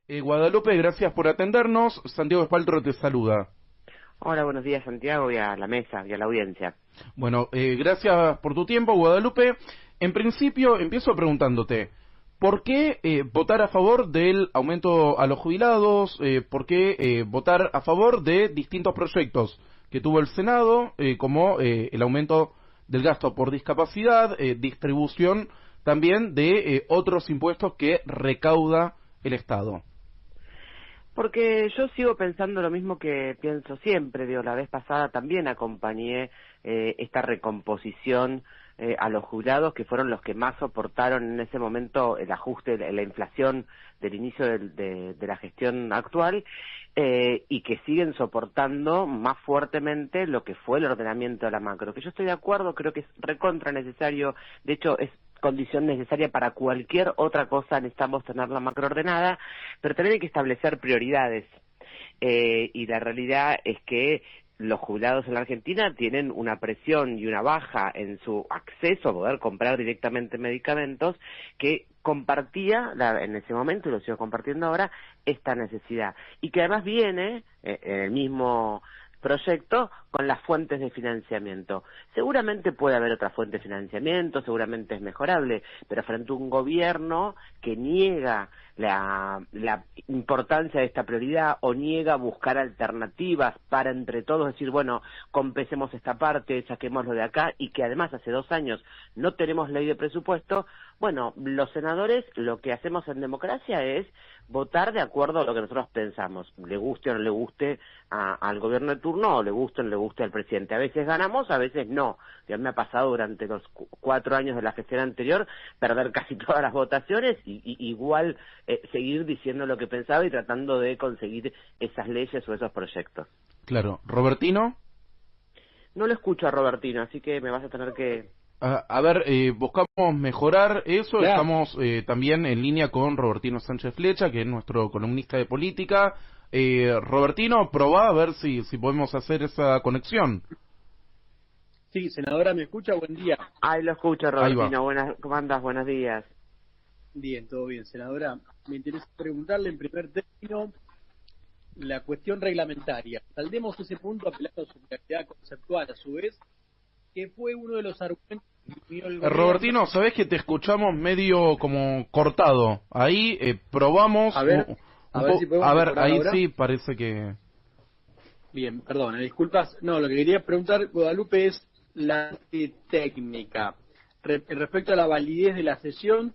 Guadalupe, gracias por atendernos. Santiago Espaltro te saluda. Hola, buenos días Santiago y a la mesa y a la audiencia. Bueno, gracias por tu tiempo, Guadalupe. En principio, empiezo preguntándote, ¿por qué votar a favor del aumento a los jubilados? ¿Por qué votar a favor de distintos proyectos que tuvo el Senado, como el aumento del gasto por discapacidad, distribución también de otros impuestos que recauda el Estado? Porque yo sigo pensando lo mismo que pienso siempre. La vez pasada también acompañé esta recomposición a los jubilados, que fueron los que más soportaron en ese momento el ajuste, la inflación del inicio de la gestión actual, y que siguen soportando más fuertemente lo que fue el ordenamiento de la macro. Que yo estoy de acuerdo, creo que es recontra necesario, de hecho es condición necesaria para cualquier otra cosa. Necesitamos tener la macro ordenada, pero también hay que establecer prioridades, y la realidad es que los jubilados en la Argentina tienen una presión y una baja en su acceso a poder comprar directamente medicamentos, que compartía en ese momento, y lo sigo compartiendo ahora, esta necesidad, y que además viene en el mismo proyecto con las fuentes de financiamiento. Seguramente puede haber otra fuente de financiamiento, seguramente es mejorable, pero frente a un gobierno que niega la importancia de esta prioridad o niega buscar alternativas para entre todos decir, bueno, compensemos esta parte, saquémoslo de acá, y que además hace 2 años no tenemos ley de presupuesto, bueno, los senadores lo que hacemos en democracia es votar de acuerdo a lo que nosotros pensamos, le guste o no le guste al gobierno de turno, o le guste o no le guste al presidente. A veces ganamos, a veces no. Ya me ha pasado durante los 4 años de la gestión anterior perder casi todas las votaciones y igual seguir diciendo lo que pensaba y tratando de conseguir esas leyes o esos proyectos. Claro. ¿Robertino? No lo escucho a Robertino, así que me vas a tener que... A ver, buscamos mejorar eso. Claro. Estamos también en línea con Robertino Sánchez Flecha, que es nuestro columnista de política. Robertino, probá a ver si podemos hacer esa conexión. Sí, senadora, ¿me escucha? Buen día. Ahí lo escucho, Ahí va. Robertino. ¿Cómo andas? Buenos días. Bien, todo bien, senadora. Me interesa preguntarle en primer término la cuestión reglamentaria. Saldemos ese punto apelando a su claridad conceptual, a su vez, que fue uno de los argumentos que dio el gobierno. Robertino, sabés que te escuchamos medio como cortado. Ahí probamos. A ver si podemos a ver, mejorar ahí ahora. sí parece que... Bien, perdón, disculpas. No, lo que quería preguntar, Guadalupe, es la parte técnica. Respecto a la validez de la sesión,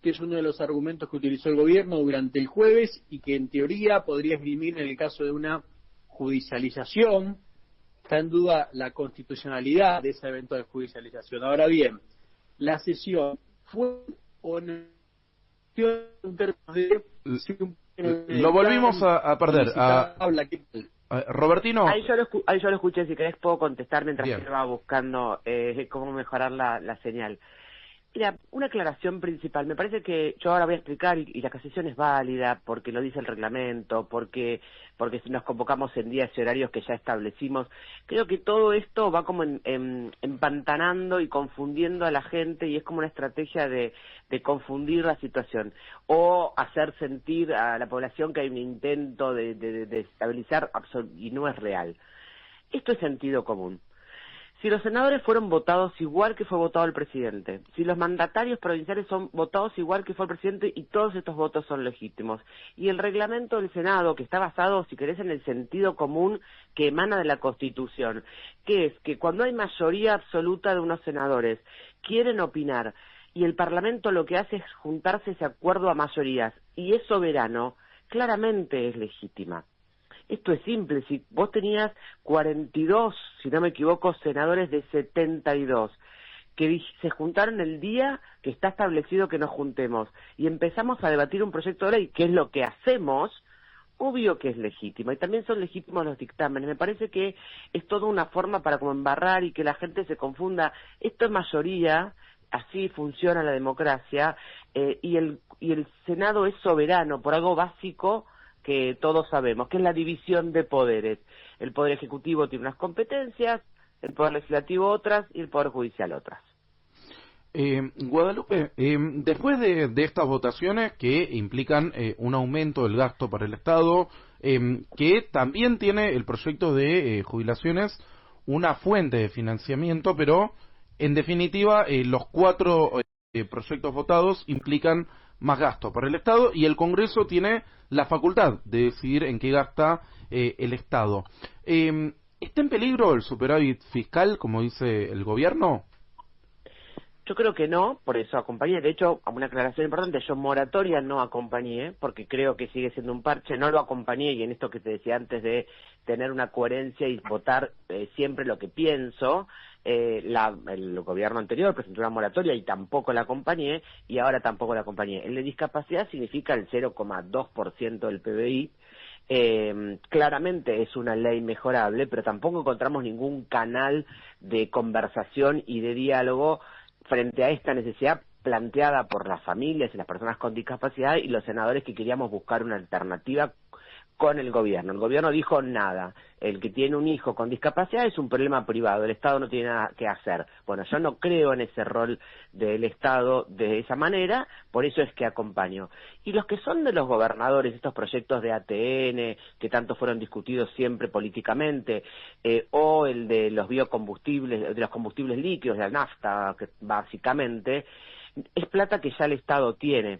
que es uno de los argumentos que utilizó el gobierno durante el jueves y que en teoría podría esgrimir en el caso de una judicialización. Está en duda la constitucionalidad de ese evento de judicialización. Ahora bien, la sesión fue o no en términos de... Lo volvimos a perder. Robertino. Ahí yo lo escuché, si querés puedo contestar mientras Bien. que va buscando cómo mejorar la señal. Mira, una aclaración principal. Me parece que yo ahora voy a explicar, y la cassación es válida porque lo dice el reglamento, porque nos convocamos en días y horarios que ya establecimos. Creo que todo esto va como empantanando y confundiendo a la gente, y es como una estrategia de confundir la situación o hacer sentir a la población que hay un intento de estabilizar, y no es real. Esto es sentido común. Si los senadores fueron votados igual que fue votado el presidente, si los mandatarios provinciales son votados igual que fue el presidente, y todos estos votos son legítimos, y el reglamento del Senado, que está basado, si querés, en el sentido común que emana de la Constitución, que es que cuando hay mayoría absoluta de unos senadores, quieren opinar, y el Parlamento lo que hace es juntarse ese acuerdo a mayorías, y es soberano, claramente es legítima. Esto es simple. Si vos tenías 42, si no me equivoco, senadores de 72, que se juntaron el día que está establecido que nos juntemos, y empezamos a debatir un proyecto de ley, que es lo que hacemos, obvio que es legítimo, y también son legítimos los dictámenes. Me parece que es toda una forma para como embarrar y que la gente se confunda. Esto es mayoría, así funciona la democracia, y el Senado es soberano por algo básico que todos sabemos, que es la división de poderes. El Poder Ejecutivo tiene unas competencias, el Poder Legislativo otras, y el Poder Judicial otras. Guadalupe, después de estas votaciones que implican un aumento del gasto para el Estado, que también tiene el proyecto de jubilaciones una fuente de financiamiento, pero en definitiva los cuatro proyectos votados implican más gasto para el Estado y el Congreso tiene la facultad de decidir en qué gasta el Estado. ¿Está en peligro el superávit fiscal, como dice el gobierno? Yo creo que no, por eso acompañé. De hecho, una aclaración importante, yo moratoria no acompañé, porque creo que sigue siendo un parche, no lo acompañé, y en esto que te decía antes de tener una coherencia y votar siempre lo que pienso, el gobierno anterior presentó una moratoria y tampoco la acompañé, y ahora tampoco la acompañé. El de discapacidad significa el 0,2% del PBI, claramente es una ley mejorable, pero tampoco encontramos ningún canal de conversación y de diálogo frente a esta necesidad planteada por las familias y las personas con discapacidad y los senadores que queríamos buscar una alternativa con el gobierno. El gobierno dijo nada. El que tiene un hijo con discapacidad es un problema privado. El Estado no tiene nada que hacer. Bueno, yo no creo en ese rol del Estado de esa manera, por eso es que acompaño. Y los que son de los gobernadores, estos proyectos de ATN, que tanto fueron discutidos siempre políticamente, o el de los biocombustibles, de los combustibles líquidos, de la nafta, que básicamente, es plata que ya el Estado tiene.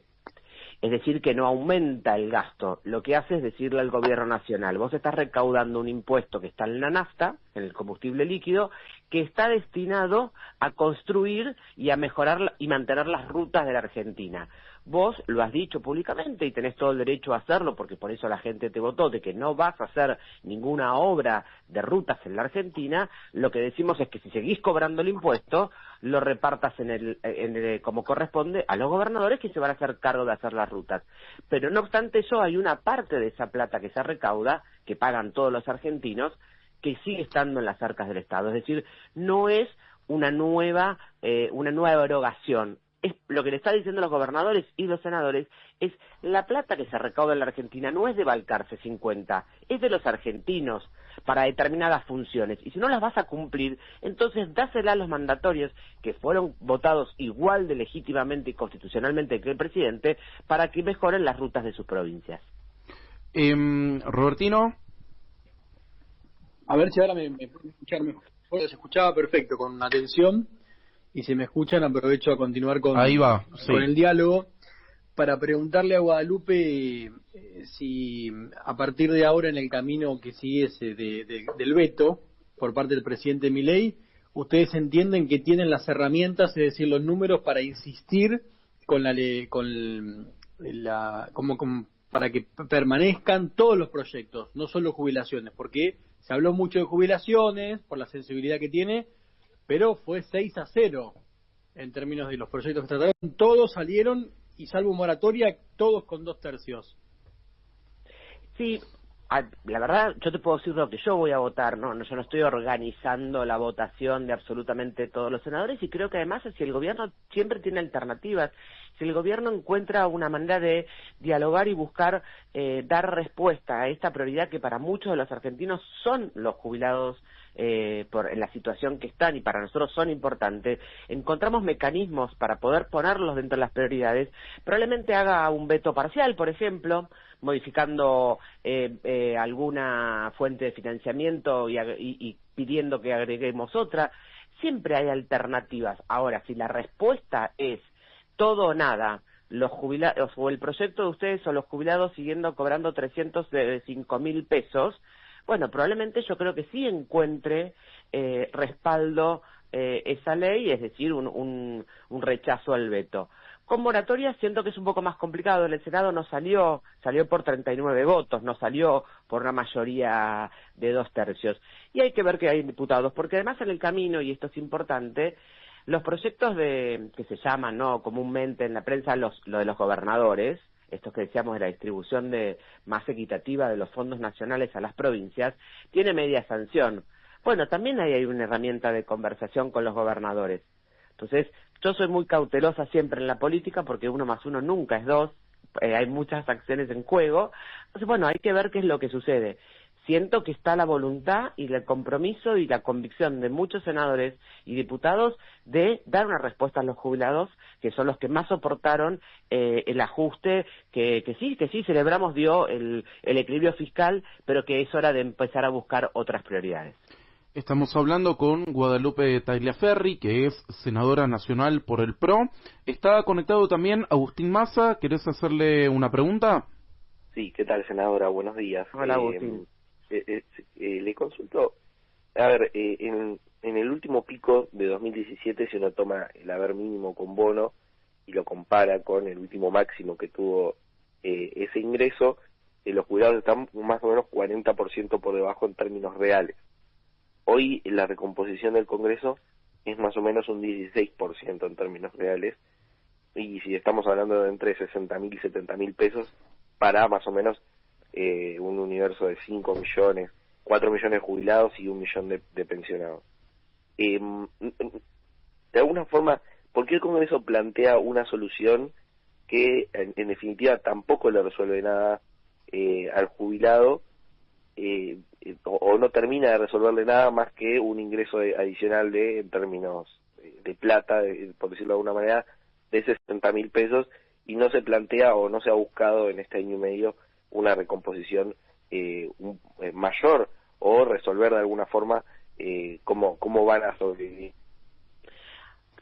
Es decir, que no aumenta el gasto. Lo que hace es decirle al gobierno nacional, vos estás recaudando un impuesto que está en la nafta, en el combustible líquido, que está destinado a construir y a mejorar y mantener las rutas de la Argentina. Vos lo has dicho públicamente y tenés todo el derecho a hacerlo, porque por eso la gente te votó, de que no vas a hacer ninguna obra de rutas en la Argentina. Lo que decimos es que si seguís cobrando el impuesto, lo repartas como corresponde a los gobernadores que se van a hacer cargo de hacer las rutas. Pero no obstante eso, hay una parte de esa plata que se recauda, que pagan todos los argentinos, que sigue estando en las arcas del Estado. Es decir, no es una nueva erogación. Es lo que le están diciendo los gobernadores y los senadores, es la plata que se recauda en la Argentina no es de Balcarce 50, es de los argentinos para determinadas funciones. Y si no las vas a cumplir, entonces dásela a los mandatorios que fueron votados igual de legítimamente y constitucionalmente que el presidente para que mejoren las rutas de sus provincias. Robertino. A ver si ahora me pueden escuchar mejor. Se escuchaba perfecto, con atención. Y si me escuchan, aprovecho a continuar Ahí va, sí, con el diálogo para preguntarle a Guadalupe si a partir de ahora en el camino que sigue ese del veto por parte del presidente Milei, ustedes entienden que tienen las herramientas, es decir, los números para insistir con para que permanezcan todos los proyectos, no solo jubilaciones, porque se habló mucho de jubilaciones por la sensibilidad que tiene, pero fue 6-0 en términos de los proyectos que trataron. Todos salieron, y salvo moratoria, todos con 2/3. Sí, la verdad, yo te puedo decir lo que yo voy a votar, no, yo no estoy organizando la votación de absolutamente todos los senadores, y creo que además si el gobierno siempre tiene alternativas, si el gobierno encuentra una manera de dialogar y buscar dar respuesta a esta prioridad que para muchos de los argentinos son los jubilados en la situación que están y para nosotros son importantes, encontramos mecanismos para poder ponerlos dentro de las prioridades, probablemente haga un veto parcial, por ejemplo, modificando alguna fuente de financiamiento y pidiendo que agreguemos otra. Siempre hay alternativas. Ahora, si la respuesta es todo o nada, los jubilados o el proyecto de ustedes o los jubilados siguiendo cobrando 305.000 pesos, bueno, probablemente yo creo que sí encuentre respaldo esa ley, es decir, un rechazo al veto. Con moratoria siento que es un poco más complicado. En el Senado no salió por 39 votos, no salió por una mayoría de 2/3. Y hay que ver que hay diputados, porque además en el camino, y esto es importante, los proyectos que se llaman, ¿no?, comúnmente en la prensa lo de los gobernadores, estos que decíamos de la distribución más equitativa de los fondos nacionales a las provincias, tiene media sanción. Bueno, también ahí hay una herramienta de conversación con los gobernadores. Entonces, yo soy muy cautelosa siempre en la política porque 1 más 1 nunca es 2, hay muchas acciones en juego. Entonces, bueno, hay que ver qué es lo que sucede. siento que está la voluntad y el compromiso y la convicción de muchos senadores y diputados de dar una respuesta a los jubilados, que son los que más soportaron el ajuste, que sí, celebramos dio el equilibrio fiscal, pero que es hora de empezar a buscar otras prioridades. Estamos hablando con Guadalupe Tagliaferri, que es senadora nacional por el PRO. Está conectado también Agustín Massa. ¿Querés hacerle una pregunta? Sí, ¿qué tal, senadora? Buenos días. Hola, Agustín. Le consulto, a ver, en el último pico de 2017, si uno toma el haber mínimo con bono y lo compara con el último máximo que tuvo ese ingreso, los jubilados están más o menos 40% por debajo en términos reales. Hoy la recomposición del Congreso es más o menos un 16% en términos reales, y si estamos hablando de entre 60.000 y 70.000 pesos para más o menos un universo de 5 millones, 4 millones de jubilados y 1 millón de pensionados. De alguna forma, ¿por qué el Congreso plantea una solución que en definitiva tampoco le resuelve nada al jubilado, o no termina de resolverle nada más que un ingreso adicional en términos de plata, por decirlo de alguna manera, de 60.000 pesos, y no se plantea o no se ha buscado en este año y medio una recomposición mayor, o resolver de alguna forma cómo van a sobrevivir?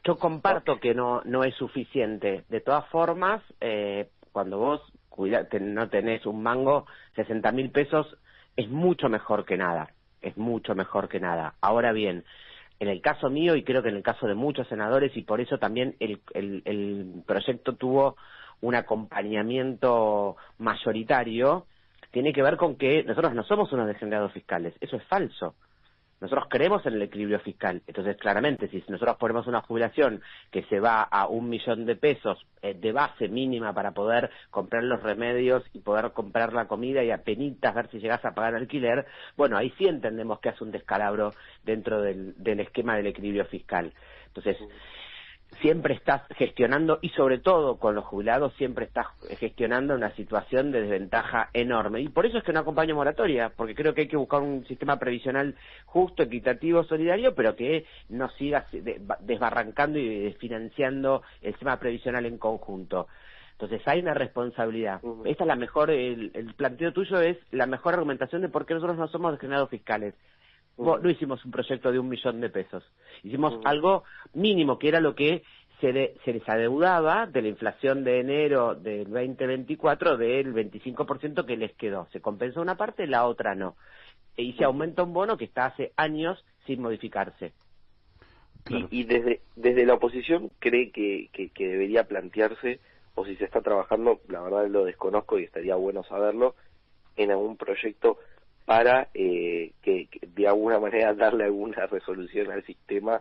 Yo comparto que no es suficiente. De todas formas, cuando vos no tenés un mango, 60.000 pesos es mucho mejor que nada, es mucho mejor que nada. Ahora bien, en el caso mío, y creo que en el caso de muchos senadores, y por eso también el proyecto tuvo un acompañamiento mayoritario, tiene que ver con que nosotros no somos unos degenerados fiscales, eso es falso. Nosotros creemos en el equilibrio fiscal, entonces claramente si nosotros ponemos una jubilación que se va a 1 millón de pesos de base mínima para poder comprar los remedios y poder comprar la comida y apenitas ver si llegas a pagar alquiler, bueno, ahí sí entendemos que hace un descalabro dentro del esquema del equilibrio fiscal. Entonces, siempre estás gestionando, y sobre todo con los jubilados, siempre estás gestionando una situación de desventaja enorme. Y por eso es que no acompaño moratoria, porque creo que hay que buscar un sistema previsional justo, equitativo, solidario, pero que no siga desbarrancando y desfinanciando el sistema previsional en conjunto. Entonces hay una responsabilidad. Esta es la mejor, el planteo tuyo es la mejor argumentación de por qué nosotros no somos degenerados fiscales. No hicimos un proyecto de 1 millón de pesos. Hicimos algo mínimo, que era lo que se les adeudaba de la inflación de enero del 2024 del 25% que les quedó. Se compensó una parte, la otra no. Y se aumenta un bono que está hace años sin modificarse. Claro. Y desde la oposición, ¿cree que debería plantearse, o si se está trabajando, la verdad lo desconozco y estaría bueno saberlo, en algún proyecto para que de alguna manera darle alguna resolución al sistema,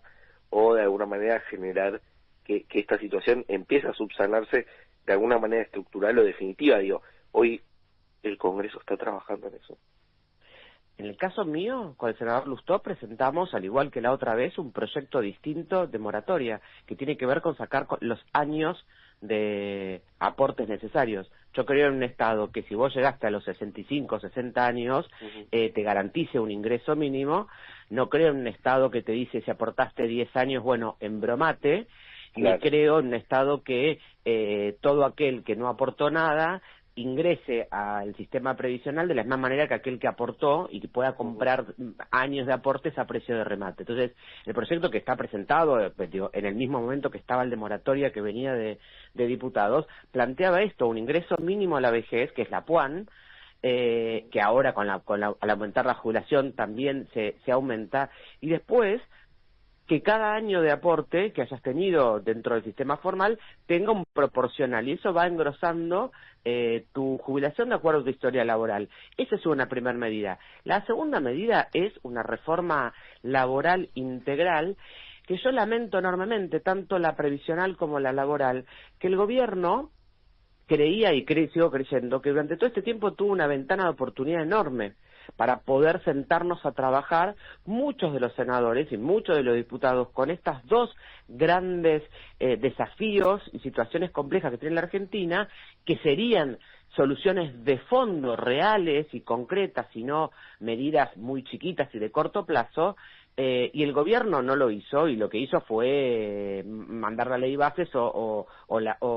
o de alguna manera generar que esta situación empiece a subsanarse de alguna manera estructural o definitiva? Digo, hoy el Congreso está trabajando en eso. En el caso mío, con el senador Lustó, presentamos, al igual que la otra vez, un proyecto distinto de moratoria, que tiene que ver con sacar los años de aportes necesarios. Yo creo en un Estado que si vos llegaste a los 65, 60 años, te garantice un ingreso mínimo. No creo en un Estado que te dice si aportaste 10 años, bueno, embromate. Claro. Ni creo en un Estado que todo aquel que no aportó nada ingrese al sistema previsional de la misma manera que aquel que aportó y que pueda comprar años de aportes a precio de remate. Entonces, el proyecto que está presentado, en el mismo momento que estaba el de moratoria que venía de diputados, planteaba esto, un ingreso mínimo a la vejez, que es la PUAN, que ahora al aumentar la jubilación también se aumenta, y después que cada año de aporte que hayas tenido dentro del sistema formal tenga un proporcional, y eso va engrosando tu jubilación de acuerdo a tu historia laboral. Esa es una primera medida. La segunda medida es una reforma laboral integral, que yo lamento enormemente, tanto la previsional como la laboral, que el gobierno creía y sigo creyendo que durante todo este tiempo tuvo una ventana de oportunidad enorme para poder sentarnos a trabajar muchos de los senadores y muchos de los diputados con estas dos grandes desafíos y situaciones complejas que tiene la Argentina, que serían soluciones de fondo reales y concretas, y no medidas muy chiquitas y de corto plazo, y el gobierno no lo hizo, y lo que hizo fue mandar la ley bases o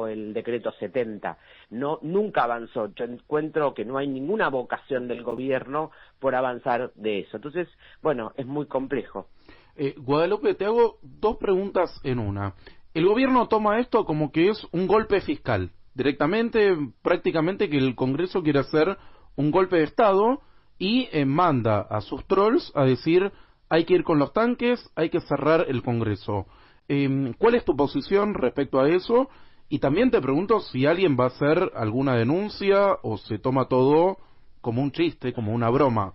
el decreto 70. Nunca avanzó. Yo encuentro que no hay ninguna vocación del gobierno por avanzar de eso. Entonces, bueno, es muy complejo. Guadalupe, te hago dos preguntas en una. El gobierno toma esto como que es un golpe fiscal, directamente, prácticamente que el Congreso quiere hacer un golpe de Estado y manda a sus trolls a decir: hay que ir con los tanques, hay que cerrar el Congreso. ¿Cuál es tu posición respecto a eso? Y también te pregunto si alguien va a hacer alguna denuncia o se toma todo como un chiste, como una broma.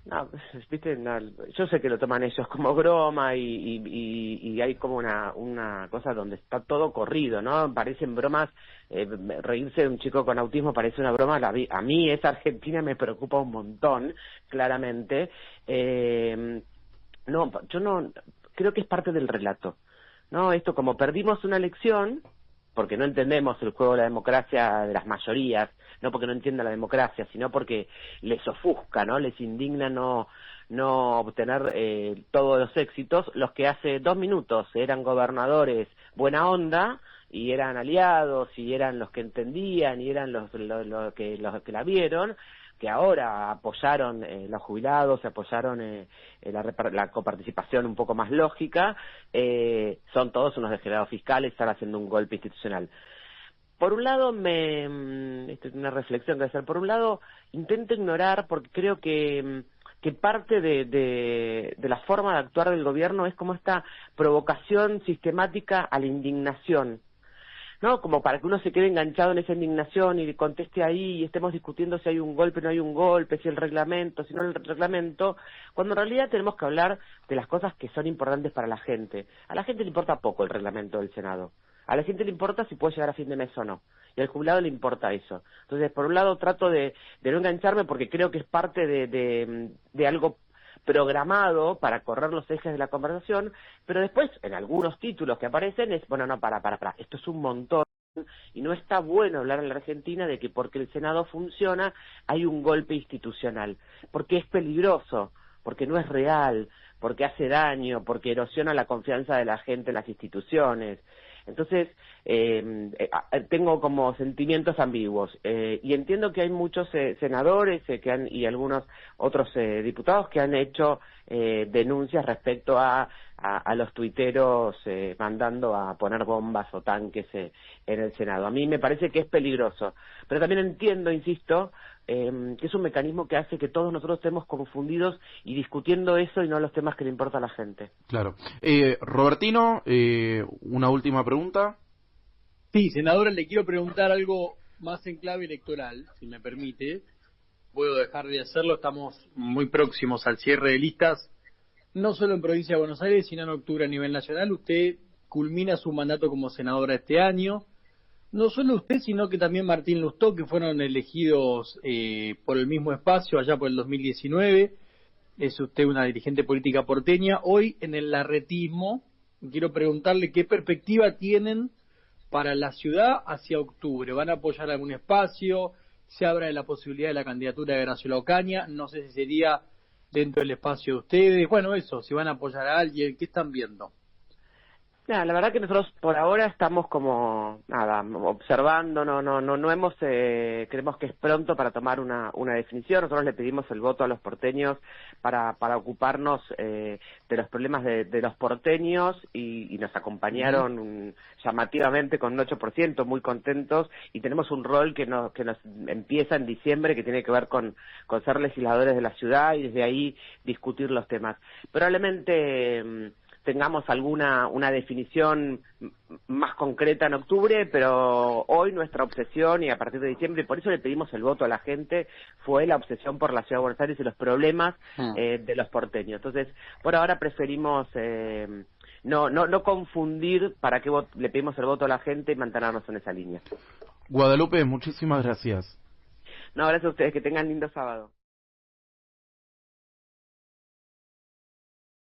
No, viste, no, yo sé que lo toman ellos como broma y hay como una cosa donde está todo corrido, ¿no? Parecen bromas, reírse de un chico con autismo parece una broma, a mí esa Argentina me preocupa un montón, claramente. No, yo no, creo que es parte del relato, ¿no? Esto, como perdimos una elección, porque no entendemos el juego de la democracia de las mayorías, no porque no entienda la democracia, sino porque les ofusca, ¿no? Les indigna no obtener todos los éxitos. Los que hace 2 minutos eran gobernadores buena onda y eran aliados y eran los que entendían y eran los que la vieron, que ahora apoyaron los jubilados, apoyaron la coparticipación un poco más lógica, son todos unos degenerados fiscales, están haciendo un golpe institucional. Por un lado, esto es una reflexión que hacer, por un lado, intento ignorar, porque creo que parte de la forma de actuar del gobierno es como esta provocación sistemática a la indignación, ¿no? Como para que uno se quede enganchado en esa indignación y conteste ahí y estemos discutiendo si hay un golpe, no hay un golpe, si el reglamento, si no el reglamento, cuando en realidad tenemos que hablar de las cosas que son importantes para la gente. A la gente le importa poco el reglamento del Senado. A la gente le importa si puede llegar a fin de mes o no. Y al jubilado le importa eso. Entonces, por un lado, trato de no engancharme porque creo que es parte de algo programado para correr los ejes de la conversación, pero después, en algunos títulos que aparecen, es, bueno, no, para, esto es un montón, y no está bueno hablar en la Argentina de que porque el Senado funciona hay un golpe institucional, porque es peligroso, porque no es real, porque hace daño, porque erosiona la confianza de la gente en las instituciones. Entonces, tengo como sentimientos ambiguos, y entiendo que hay muchos senadores y algunos otros diputados que han hecho denuncias respecto a los tuiteros mandando a poner bombas o tanques en el Senado. A mí me parece que es peligroso, pero también entiendo, insisto, que es un mecanismo que hace que todos nosotros estemos confundidos y discutiendo eso y no los temas que le importa a la gente. Claro. Robertino, una última pregunta. Sí, senadora, le quiero preguntar algo más en clave electoral, si me permite. Puedo dejar de hacerlo, estamos muy próximos al cierre de listas, no solo en Provincia de Buenos Aires, sino en octubre a nivel nacional. Usted culmina su mandato como senadora este año. No solo usted, sino que también Martín Lustó, que fueron elegidos por el mismo espacio allá por el 2019. Es usted una dirigente política porteña. Hoy, en el larretismo, quiero preguntarle qué perspectiva tienen para la ciudad hacia octubre. ¿Van a apoyar algún espacio? ¿Se abre la posibilidad de la candidatura de Graciela Ocaña? No sé si sería dentro del espacio de ustedes. Bueno, eso, si van a apoyar a alguien, ¿qué están viendo? La verdad que nosotros por ahora estamos como, observando, no hemos, creemos que es pronto para tomar una definición. Nosotros le pedimos el voto a los porteños para ocuparnos de los problemas de los porteños y nos acompañaron llamativamente con un 8%, muy contentos, y tenemos un rol que nos empieza en diciembre, que tiene que ver con ser legisladores de la ciudad y desde ahí discutir los temas. Probablemente tengamos una definición más concreta en octubre, pero hoy nuestra obsesión, y a partir de diciembre, y por eso le pedimos el voto a la gente, fue la obsesión por la Ciudad de Buenos Aires y los problemas de los porteños. Entonces, por ahora preferimos no confundir para qué le pedimos el voto a la gente y mantenernos en esa línea. Guadalupe, muchísimas gracias. No, gracias a ustedes, que tengan lindo sábado.